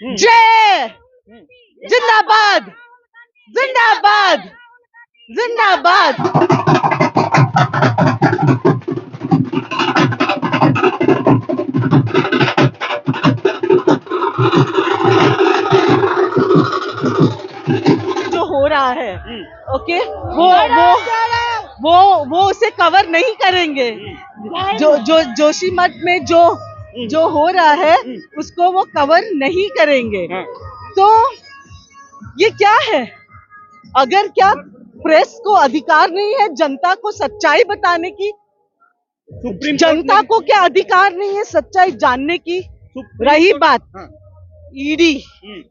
जय जिंदाबाद जिंदाबाद जिंदाबाद। जो हो रहा है ओके वो उसे कवर नहीं करेंगे। जो जोशीमठ में जो हो रहा है उसको वो कवर नहीं करेंगे। तो ये क्या है? अगर क्या प्रेस को अधिकार नहीं है जनता को सच्चाई बताने की? जनता को क्या अधिकार नहीं है सच्चाई जानने की? रही बात ईडी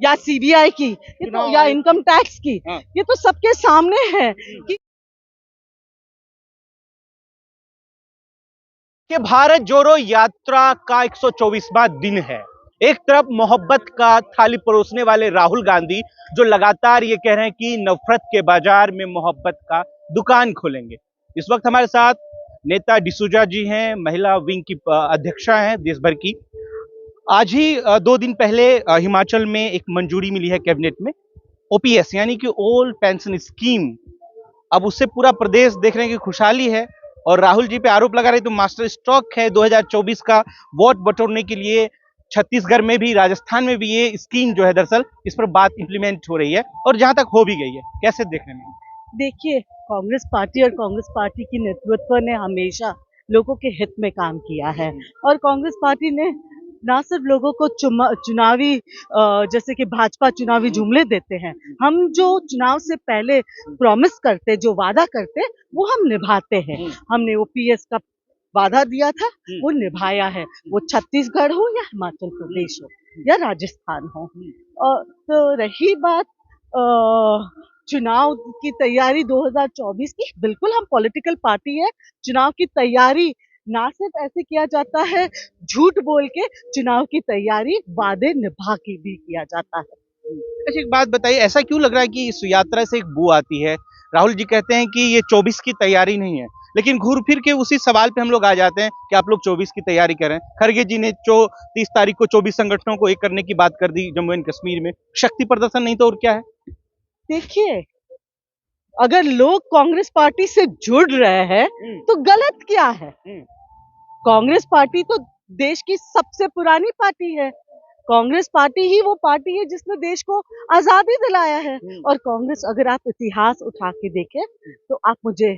या सीबीआई की, ये तो या इनकम टैक्स की, ये तो सबके सामने है कि भारत जोड़ो यात्रा का 124वां दिन है। एक तरफ मोहब्बत का थाली परोसने वाले राहुल गांधी जो लगातार ये कह रहे हैं कि नफरत के बाजार में मोहब्बत का दुकान खोलेंगे। इस वक्त हमारे साथ नेता डिसूजा जी हैं, महिला विंग की अध्यक्षा हैं देश भर की। आज ही 2 दिन पहले हिमाचल में एक मंजूरी मिली है कैबिनेट में, ओपीएस यानी कि ओल्ड पेंशन स्कीम। अब उससे पूरा प्रदेश देख रहे हैं कि खुशहाली है। और राहुल जी पे आरोप लगा रहे तो मास्टर स्ट्रोक है 2024 का वोट बटोरने के लिए। छत्तीसगढ़ में भी, राजस्थान में भी ये स्कीम जो है दरअसल इस पर बात इंप्लीमेंट हो रही है और जहां तक हो भी गई है। कैसे देख रहे हैं? देखिए, कांग्रेस पार्टी और कांग्रेस पार्टी की नेतृत्व ने हमेशा लोगों के हित में काम किया है और कांग्रेस पार्टी ने ना सिर्फ लोगों को चुनावी जैसे कि भाजपा चुनावी जुमले देते हैं, हम जो चुनाव से पहले प्रॉमिस करते, जो वादा करते, वो हम निभाते हैं। हमने ओपीएस का वादा दिया था, वो निभाया है, वो छत्तीसगढ़ हो या हिमाचल प्रदेश हो या राजस्थान हो। तो रही बात चुनाव की तैयारी 2024 की, बिल्कुल हम पॉलिटिकल पार्टी है। चुनाव की तैयारी ना सिर्फ ऐसे किया जाता है झूठ बोल के, चुनाव की तैयारी वादे निभा के भी किया जाता है। अच्छा, एक बात बताइए, ऐसा क्यों लग रहा है कि इस यात्रा से एक बू आती है? राहुल जी कहते हैं कि ये 24 की तैयारी नहीं है, लेकिन घूर फिर के उसी सवाल पे हम लोग आ जाते हैं कि आप लोग 24 की तैयारी करें। खरगे जी ने 30 तारीख को 24 संगठनों को एक करने की बात कर दी जम्मू एंड कश्मीर में। शक्ति प्रदर्शन नहीं तो और क्या है? देखिए, अगर लोग कांग्रेस पार्टी से जुड़ रहे हैं तो गलत क्या है? कांग्रेस पार्टी तो देश की सबसे पुरानी पार्टी है। कांग्रेस पार्टी ही वो पार्टी है जिसने देश को आजादी दिलाया है। और कांग्रेस, अगर आप इतिहास उठा के देखें तो आप मुझे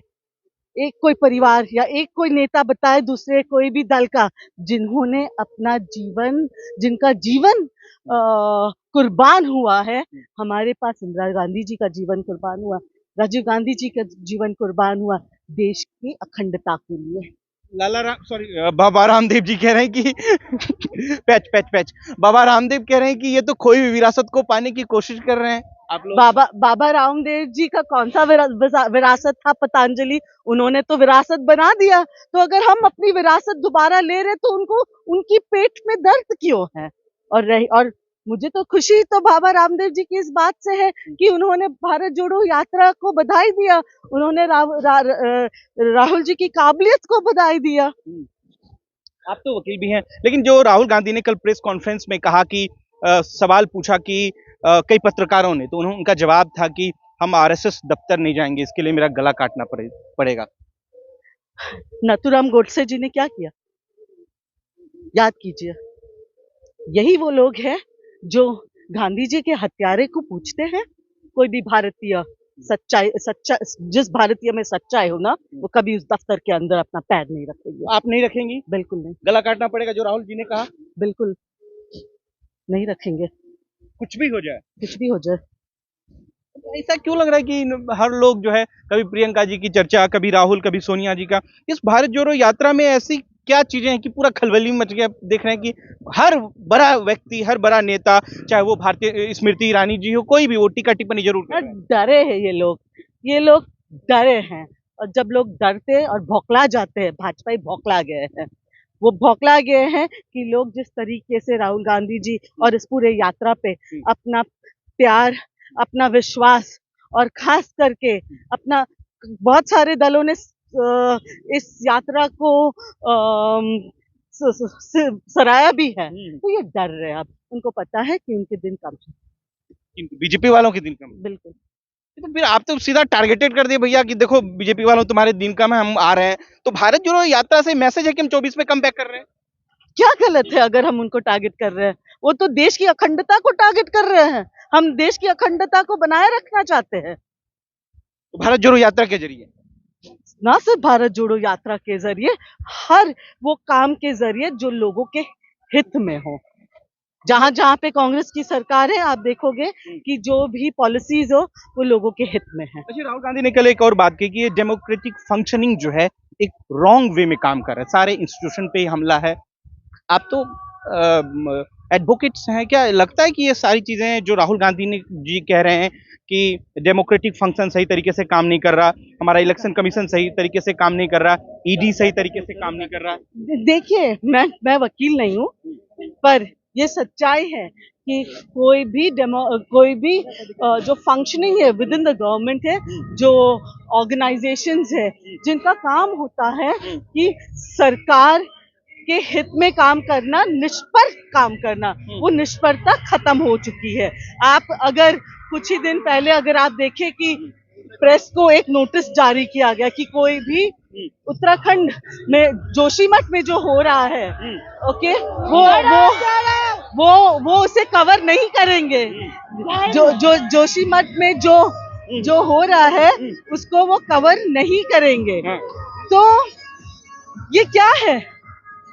एक कोई परिवार या एक कोई नेता बताए दूसरे कोई भी दल का जिन्होंने अपना जीवन, जिनका जीवन कुर्बान हुआ है। हमारे पास इंदिरा गांधी जी का जीवन कुर्बान हुआ, राजीव गांधी जी का जीवन कुर्बान हुआ देश की अखंडता के लिए। बाबा रामदेव जी कह रहे हैं कि पैच बाबा रामदेव कह रहे हैं कि ये तो खोई हुई विरासत को पाने की कोशिश कर रहे हैं आप लोग। बाबा रामदेव जी का कौन सा विरासत था? पतंजलि, उन्होंने तो विरासत बना दिया। तो अगर हम अपनी विरासत दोबारा ले रहे तो उनको उनकी पेट में दर्द क्यों है? और मुझे तो खुशी तो बाबा रामदेव जी की इस बात से है कि उन्होंने भारत जोड़ो यात्रा को बधाई दिया, उन्होंने राहुल जी की काबिलियत को बधाई दिया। आप तो वकील भी हैं, लेकिन जो राहुल गांधी ने कल प्रेस कॉन्फ्रेंस में कहा कि सवाल पूछा कि कई पत्रकारों ने, तो उनका जवाब था कि हम आरएसएस दफ्तर नहीं जाएंगे, इसके लिए मेरा गला काटना पड़ेगा। नाथूराम गोडसे जी ने क्या किया? याद कीजिए। यही वो लोग हैं जो गांधी जी के हत्यारे को पूछते हैं। कोई भी भारतीय जिस भारतीय में सच्चाई हो ना, वो कभी उस दफ्तर के अंदर अपना पैर नहीं रखेंगे। आप नहीं रखेंगी? बिल्कुल नहीं। गला काटना पड़ेगा जो राहुल जी ने कहा? बिल्कुल नहीं रखेंगे, कुछ भी हो जाए। कुछ भी हो जाए। ऐसा क्यों लग रहा है कि हर लोग जो है, कभी प्रियंका जी की चर्चा, कभी राहुल, कभी सोनिया जी का, इस भारत जोड़ो यात्रा में ऐसी क्या चीजें हैं कि पूरा खलबली मच गया? देख रहे हैं कि हर बड़ा व्यक्ति, हर बड़ा नेता, चाहे वो भारतीय स्मृति ईरानी जी हो, कोई भी, वो टीका टिप्पणी जरूर कर रहे हैं। डरे हैं ये लोग डरे हैं। और जब लोग डरते और भौकला जाते हैं, भाजपा ही भौकला गए हैं। वो भौकला गए हैं कि लोग जिस तरीके से राहुल गांधी जी और इस पूरे यात्रा पे अपना प्यार, अपना विश्वास और खास करके अपना, बहुत सारे दलों ने इस यात्रा को सराया भी है, तो ये डर रहे हैं। अब उनको पता है कि उनके दिन कम है। बीजेपी वालों के दिन कम है। बिल्कुल। तो फिर आप तो सीधा टारगेटेड कर दिए भैया कि देखो बीजेपी वालों तुम्हारे दिन कम है, हम आ रहे हैं। तो भारत जोड़ो यात्रा से मैसेज है कि हम 24 में कम बैक कर रहे हैं। क्या गलत है अगर हम उनको टारगेट कर रहे हैं? वो तो देश की अखंडता को टारगेट कर रहे हैं। हम देश की अखंडता को बनाए रखना चाहते हैं। तो भारत जोड़ो यात्रा के जरिए ना सिर्फ भारत जोड़ो यात्रा के जरिए, हर वो काम के जरिए जो लोगों के हित में हो। जहां जहां पे कांग्रेस की सरकार है, आप देखोगे कि जो भी पॉलिसीज हो वो लोगों के हित में है। अच्छा, राहुल गांधी ने कल एक और बात की कि ये डेमोक्रेटिक फंक्शनिंग जो है एक रॉन्ग वे में काम कर रहा है, सारे इंस्टीट्यूशन पे ही हमला है। आप तो एडवोकेट्स हैं, क्या लगता है कि ये सारी चीजें जो राहुल गांधी ने जी कह रहे हैं कि डेमोक्रेटिक फंक्शन सही तरीके से काम नहीं कर रहा, हमारा इलेक्शन कमीशन सही तरीके से काम नहीं कर रहा, ईडी सही तरीके से काम नहीं कर रहा? देखिए, मैं वकील नहीं हूँ, पर ये सच्चाई है कि कोई भी जो फंक्शनिंग है विद इन द गवर्नमेंट है, जो ऑर्गेनाइजेशंस है, जिनका काम होता है कि सरकार के हित में काम करना, निष्पक्ष काम करना, वो निष्पक्षता खत्म हो चुकी है। आप अगर कुछ ही दिन पहले अगर आप देखें कि प्रेस को एक नोटिस जारी किया गया कि कोई भी उत्तराखंड में जोशीमठ में जो हो रहा है, ओके, वो उसे कवर नहीं करेंगे। जो जोशीमठ में जो हो रहा है उसको वो कवर नहीं करेंगे। तो ये क्या है?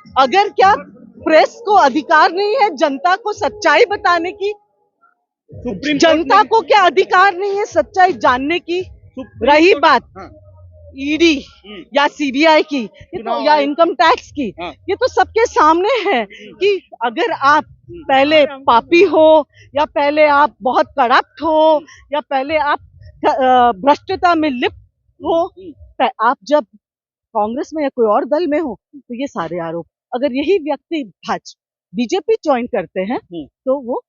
अगर क्या प्रेस को अधिकार नहीं है जनता को सच्चाई बताने की? जनता को क्या अधिकार नहीं है सच्चाई जानने की? रही बात ईडी या सीबीआई की, ये तो, या इनकम टैक्स की, ये तो सबके सामने है कि अगर आप पहले पापी हो, या पहले आप बहुत करप्ट हो, या पहले आप भ्रष्टता में लिप्त हो, आप जब कांग्रेस में या कोई और दल में हो तो ये सारे आरोप, अगर यही व्यक्ति बीजेपी ज्वाइन करते हैं तो वो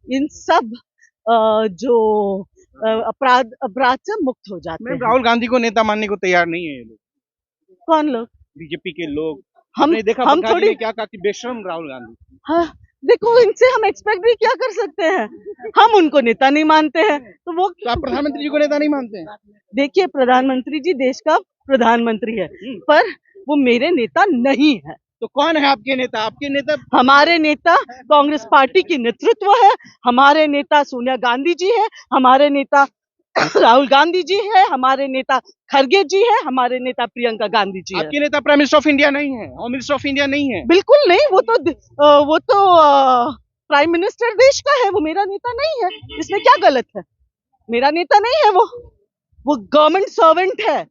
इन सब जो अपराध से मुक्त हो जाते हैं। राहुल गांधी को नेता मानने को तैयार नहीं है ये लोग। कौन लोग? बीजेपी के लोग। हम देखा हम थोड़ी क्या कहा कि बेशरम राहुल गांधी। हाँ, देखो इनसे हम एक्सपेक्ट भी क्या कर सकते हैं? हम उनको नेता नहीं मानते हैं तो वो, तो आप प्रधानमंत्री जी को नेता नहीं मानते हैं? देखिए, प्रधानमंत्री जी देश का प्रधानमंत्री है, पर वो मेरे नेता नहीं है। तो कौन है आपके नेता? आपके नेता हमारे नेता कांग्रेस पार्टी की नेतृत्व है, हमारे नेता सोनिया गांधी जी है, हमारे नेता राहुल गांधी जी है, हमारे नेता खड़गे जी है, हमारे नेता प्रियंका गांधी जी है। आपके नेता प्राइम मिनिस्टर ऑफ इंडिया नहीं है, होम मिनिस्टर ऑफ इंडिया नहीं है? बिल्कुल नहीं, वो तो प्राइम मिनिस्टर देश का है, वो मेरा नेता नहीं है। इसमें क्या गलत है? मेरा नेता नहीं है वो गवर्नमेंट सर्वेंट है।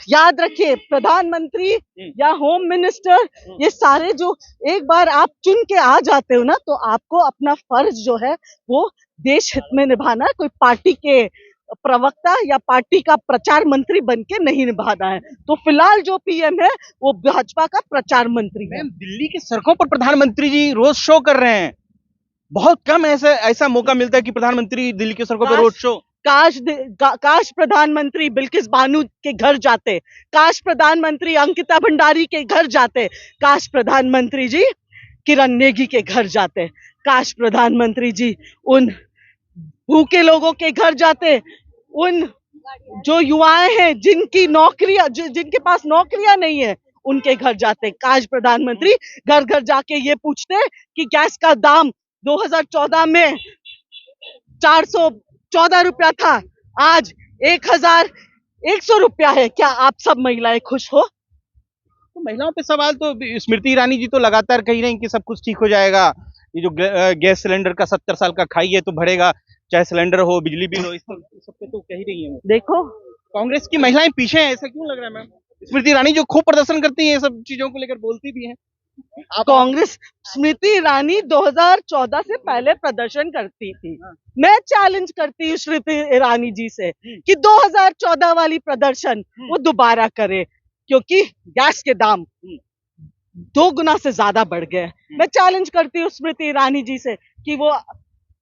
याद रखिए, प्रधानमंत्री या होम मिनिस्टर, ये सारे जो एक बार आप चुन के आ जाते हो ना, तो आपको अपना फर्ज जो है वो देश हित में निभाना है। कोई पार्टी के प्रवक्ता या पार्टी का प्रचार मंत्री बन के नहीं निभाना है। तो फिलहाल जो पीएम है वो भाजपा का प्रचार मंत्री है। दिल्ली की सड़कों पर प्रधानमंत्री जी रोज शो कर रहे हैं। बहुत कम ऐसा मौका मिलता है कि प्रधानमंत्री दिल्ली की सड़कों पर रोड शो। काश प्रधानमंत्री बिल्किस बानू के घर जाते, काश प्रधानमंत्री अंकिता भंडारी के घर जाते, काश प्रधानमंत्री जी किरण नेगी के घर जाते, काश प्रधानमंत्री जी उन भूखे लोगों के घर जाते, उन जो युवाएं हैं जिनके पास नौकरियां नहीं है उनके घर जाते। काश प्रधानमंत्री घर घर जाके ये पूछते कि गैस का दाम 2014 में 414 रुपया था, आज 1100 रुपया है। क्या आप सब महिलाएं खुश हो? तो महिलाओं पे सवाल तो स्मृति ईरानी जी तो लगातार कह रही हैं कि सब कुछ ठीक हो जाएगा। ये जो गैस सिलेंडर का 70 साल का खाई है तो बढ़ेगा, चाहे सिलेंडर हो, बिजली बिल हो, इस सब पे तो कह ही रही है। देखो, कांग्रेस की महिलाएं पीछे हैं, ऐसा क्यों लग रहा है मैम? स्मृति ईरानी जो खूब प्रदर्शन करती है, ये सब चीजों को लेकर बोलती भी है। कांग्रेस स्मृति ईरानी 2014 से पहले प्रदर्शन करती थी। मैं चैलेंज करती हूँ स्मृति ईरानी जी से कि 2014 वाली प्रदर्शन वो दोबारा करे, क्योंकि गैस के दाम 2 गुना से ज्यादा बढ़ गए। मैं चैलेंज करती हूँ स्मृति ईरानी जी से कि वो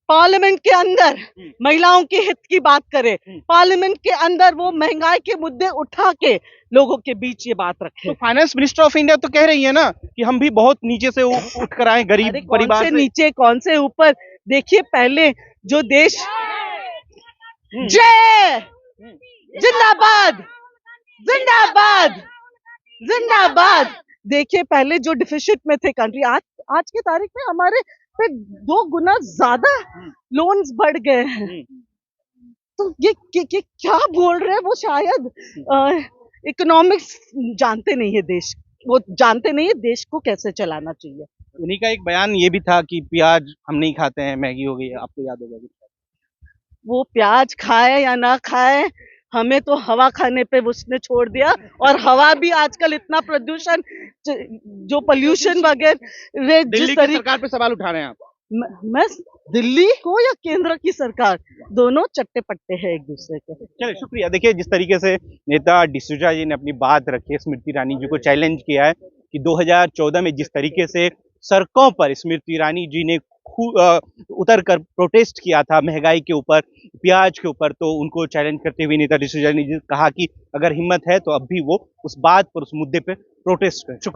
पार्लियामेंट के अंदर महिलाओं के हित की बात करे, पार्लियामेंट के अंदर वो महंगाई के मुद्दे उठा के लोगों के बीच ये बात रखे। तो फाइनेंस मिनिस्टर ऑफ इंडिया तो कह रही है ना कि हम भी बहुत नीचे से उठ कर आए, गरीब अरे कौन परिवार से से। नीचे कौन से ऊपर? देखिए पहले जो देश, जय जिंदाबाद जिंदाबाद जिंदाबाद। देखिए पहले जो डिफिसिट में थे कंट्री, आज की तारीख में हमारे पे 2 गुना ज्यादा लोन्स बढ़ गए हैं। तो ये क्या बोल रहे हैं वो? शायद इकोनॉमिक्स जानते नहीं है देश, वो जानते नहीं है देश को कैसे चलाना चाहिए। उन्हीं का एक बयान ये भी था कि प्याज हम नहीं खाते हैं, मैगी हो गई है, आपको याद होगा। वो प्याज खाए या ना खाए, हमें तो हवा खाने पे उसने छोड़ दिया। और हवा भी आजकल इतना प्रदूषण, जो पोल्यूशन वगैरह, दिल्ली की सरकार पे सवाल उठा रहे हैं आप? मैं दिल्ली हो या केंद्र की सरकार, दोनों चट्टे पट्टे हैं एक दूसरे के। चलिए शुक्रिया। देखिए जिस तरीके से नेता डिसूजा जी ने अपनी बात रखी है, स्मृति ईरानी जी को चैलेंज किया है कि 2014 में जिस तरीके से सड़कों पर स्मृति ईरानी जी ने उतर कर प्रोटेस्ट किया था महंगाई के ऊपर, प्याज के ऊपर, तो उनको चैलेंज करते हुए नेता डिसूजा ने कहा कि अगर हिम्मत है तो अब भी वो उस बात पर, उस मुद्दे पे प्रोटेस्ट करें। शुक्रिया।